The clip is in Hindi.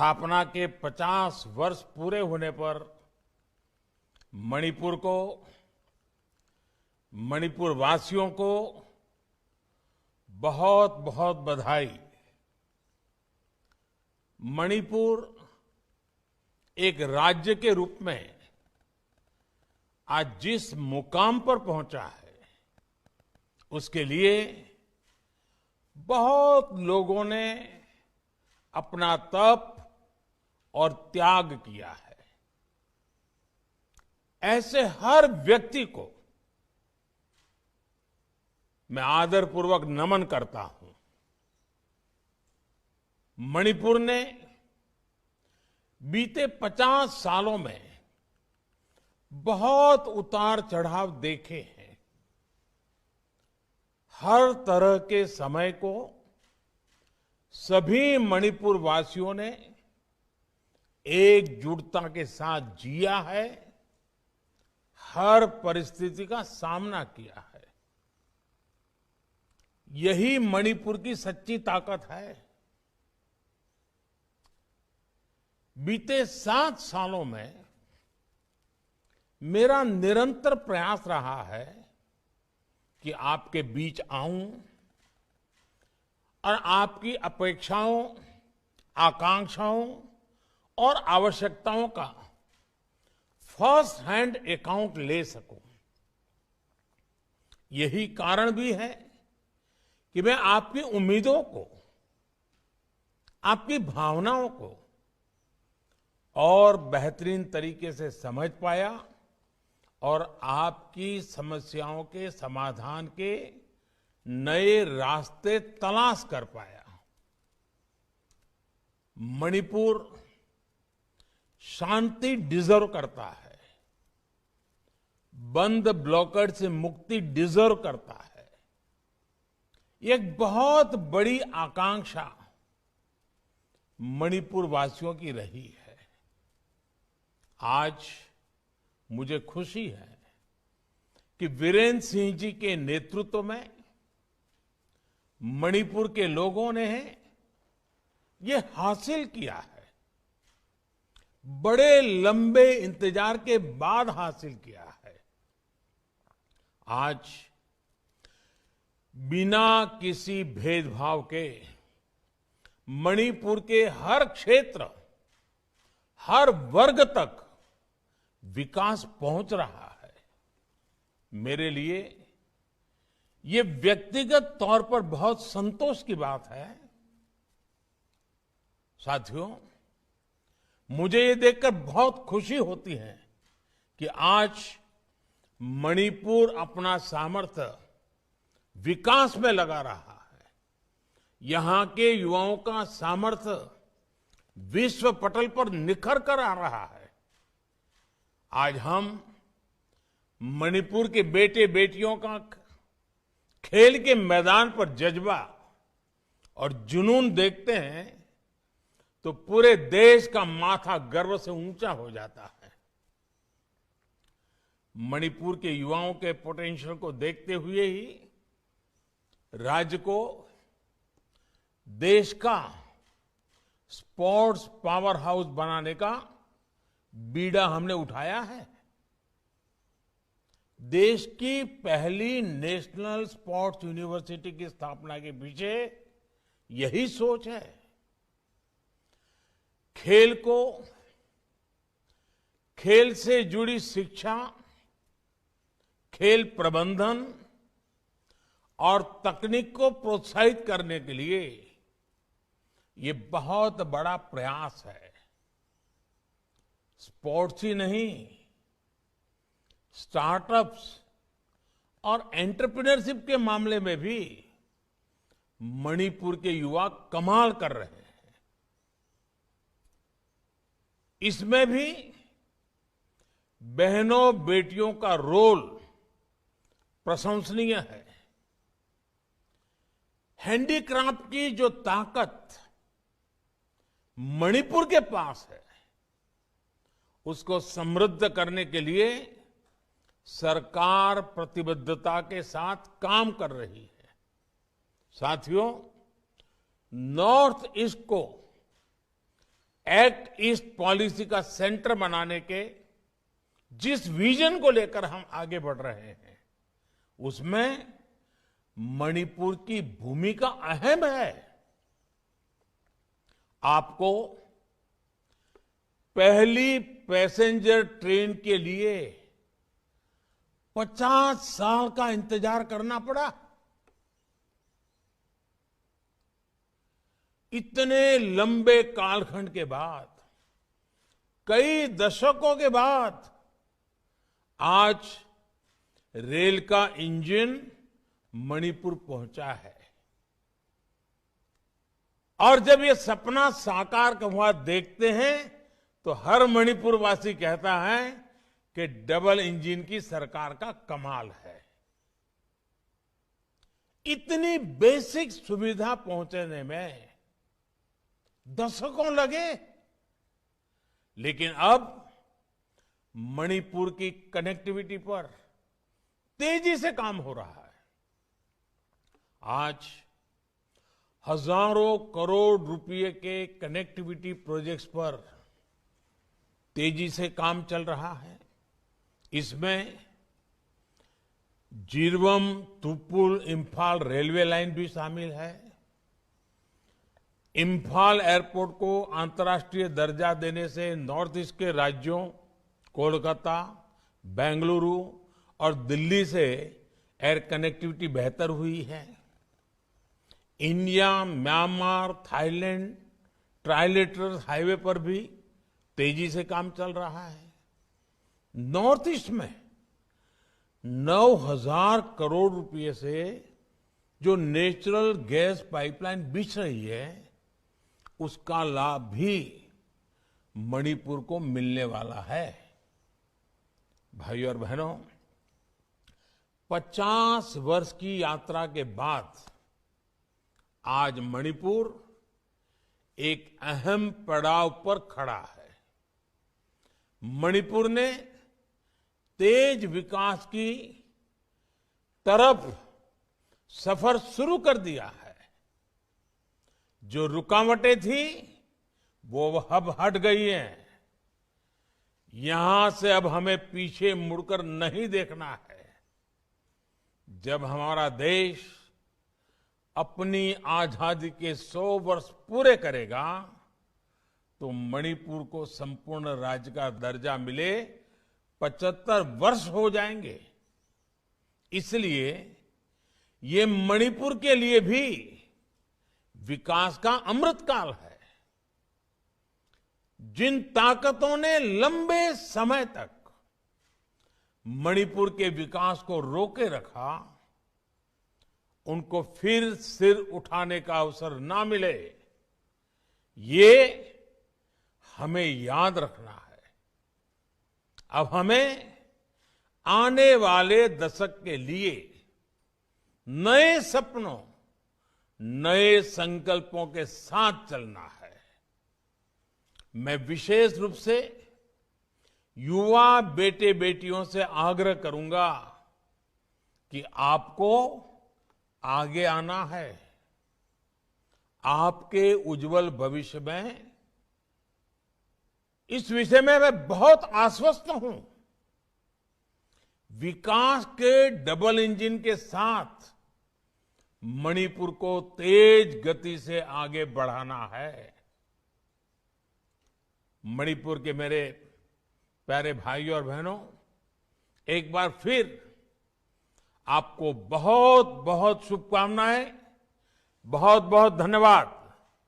स्थापना के 50 वर्ष पूरे होने पर मणिपुर को, मणिपुर वासियों को बहुत बहुत बधाई। मणिपुर एक राज्य के रूप में आज जिस मुकाम पर पहुंचा है, उसके लिए बहुत लोगों ने अपना तप और त्याग किया है। ऐसे हर व्यक्ति को मैं आदरपूर्वक नमन करता हूं। मणिपुर ने बीते 50 सालों में बहुत उतार चढ़ाव देखे हैं। हर तरह के समय को सभी मणिपुर वासियों ने एकजुटता के साथ जिया है, हर परिस्थिति का सामना किया है। यही मणिपुर की सच्ची ताकत है। बीते 7 सालों में मेरा निरंतर प्रयास रहा है कि आपके बीच आऊं और आपकी अपेक्षाओं, आकांक्षाओं और आवश्यकताओं का फर्स्ट हैंड अकाउंट ले सकूं। यही कारण भी है कि मैं आपकी उम्मीदों को, आपकी भावनाओं को और बेहतरीन तरीके से समझ पाया और आपकी समस्याओं के समाधान के नए रास्ते तलाश कर पाया। मणिपुर शांति डिजर्व करता है, बंद ब्लॉकेड से मुक्ति डिजर्व करता है। एक बहुत बड़ी आकांक्षा मणिपुर वासियों की रही है। आज मुझे खुशी है कि वीरेंद्र सिंह जी के नेतृत्व में मणिपुर के लोगों ने ये हासिल किया है। बड़े लंबे इंतजार के बाद हासिल किया है। आज बिना किसी भेदभाव के मणिपुर के हर क्षेत्र, हर वर्ग तक विकास पहुंच रहा है। मेरे लिए ये व्यक्तिगत तौर पर बहुत संतोष की बात है। साथियों, मुझे ये देखकर बहुत खुशी होती है कि आज मणिपुर अपना सामर्थ्य विकास में लगा रहा है। यहां के युवाओं का सामर्थ्य विश्व पटल पर निखर कर आ रहा है। आज हम मणिपुर के बेटे बेटियों का खेल के मैदान पर जज्बा और जुनून देखते हैं तो पूरे देश का माथा गर्व से ऊंचा हो जाता है। मणिपुर के युवाओं के पोटेंशियल को देखते हुए ही राज्य को देश का स्पोर्ट्स पावर हाउस बनाने का बीड़ा हमने उठाया है। देश की पहली नेशनल स्पोर्ट्स यूनिवर्सिटी की स्थापना के पीछे यही सोच है। खेल को, खेल से जुड़ी शिक्षा, खेल प्रबंधन और तकनीक को प्रोत्साहित करने के लिए ये बहुत बड़ा प्रयास है। स्पोर्ट्स ही नहीं, स्टार्टअप्स और एंटरप्रेन्योरशिप के मामले में भी मणिपुर के युवा कमाल कर रहे हैं। इसमें भी बहनों बेटियों का रोल प्रशंसनीय है। हैंडीक्राफ्ट की जो ताकत मणिपुर के पास है, उसको समृद्ध करने के लिए सरकार प्रतिबद्धता के साथ काम कर रही है। साथियों, नॉर्थ ईस्ट को एक्ट ईस्ट पॉलिसी का सेंटर बनाने के जिस विजन को लेकर हम आगे बढ़ रहे हैं, उसमें मणिपुर की भूमिका अहम है। आपको पहली पैसेंजर ट्रेन के लिए 50 साल का इंतजार करना पड़ा। इतने लंबे कालखंड के बाद, कई दशकों के बाद आज रेल का इंजन मणिपुर पहुंचा है। और जब ये सपना साकार हुआ देखते हैं तो हर मणिपुर वासी कहता है कि डबल इंजन की सरकार का कमाल है। इतनी बेसिक सुविधा पहुंचने में दशकों लगे, लेकिन अब मणिपुर की कनेक्टिविटी पर तेजी से काम हो रहा है। आज हजारों करोड़ रुपए के कनेक्टिविटी प्रोजेक्ट्स पर तेजी से काम चल रहा है। इसमें जिरवम तुपुल इंफाल रेलवे लाइन भी शामिल है। इंफाल एयरपोर्ट को अंतर्राष्ट्रीय दर्जा देने से नॉर्थ ईस्ट के राज्यों कोलकाता, बेंगलुरु और दिल्ली से एयर कनेक्टिविटी बेहतर हुई है। India, Myanmar, Thailand trilateral highway पर भी तेजी से काम चल रहा है। नॉर्थ ईस्ट में 9,000 करोड़ रुपए से जो नेचुरल गैस पाइपलाइन बिछ रही है, उसका लाभ भी मणिपुर को मिलने वाला है। भाइयों और बहनों, 50 वर्ष की यात्रा के बाद आज मणिपुर एक अहम पड़ाव पर खड़ा है। मणिपुर ने तेज विकास की तरफ सफर शुरू कर दिया है। जो रुकावटें थी वो अब हट गई हैं। यहां से अब हमें पीछे मुड़कर नहीं देखना है। जब हमारा देश अपनी आजादी के 100 वर्ष पूरे करेगा तो मणिपुर को संपूर्ण राज्य का दर्जा मिले 75 वर्ष हो जाएंगे। इसलिए ये मणिपुर के लिए भी विकास का अमृतकाल है। जिन ताकतों ने लंबे समय तक मणिपुर के विकास को रोके रखा, उनको फिर सिर उठाने का अवसर ना मिले, ये हमें याद रखना है। अब हमें आने वाले दशक के लिए नए सपनों, नए संकल्पों के साथ चलना है। मैं विशेष रूप से युवा बेटे बेटियों से आग्रह करूंगा कि आपको आगे आना है। आपके उज्जवल भविष्य में इस विषय में मैं बहुत आश्वस्त हूं। विकास के डबल इंजन के साथ मणिपुर को तेज गति से आगे बढ़ाना है। मणिपुर के मेरे प्यारे भाइयों और बहनों, एक बार फिर आपको बहुत बहुत शुभकामनाएं, बहुत बहुत धन्यवाद।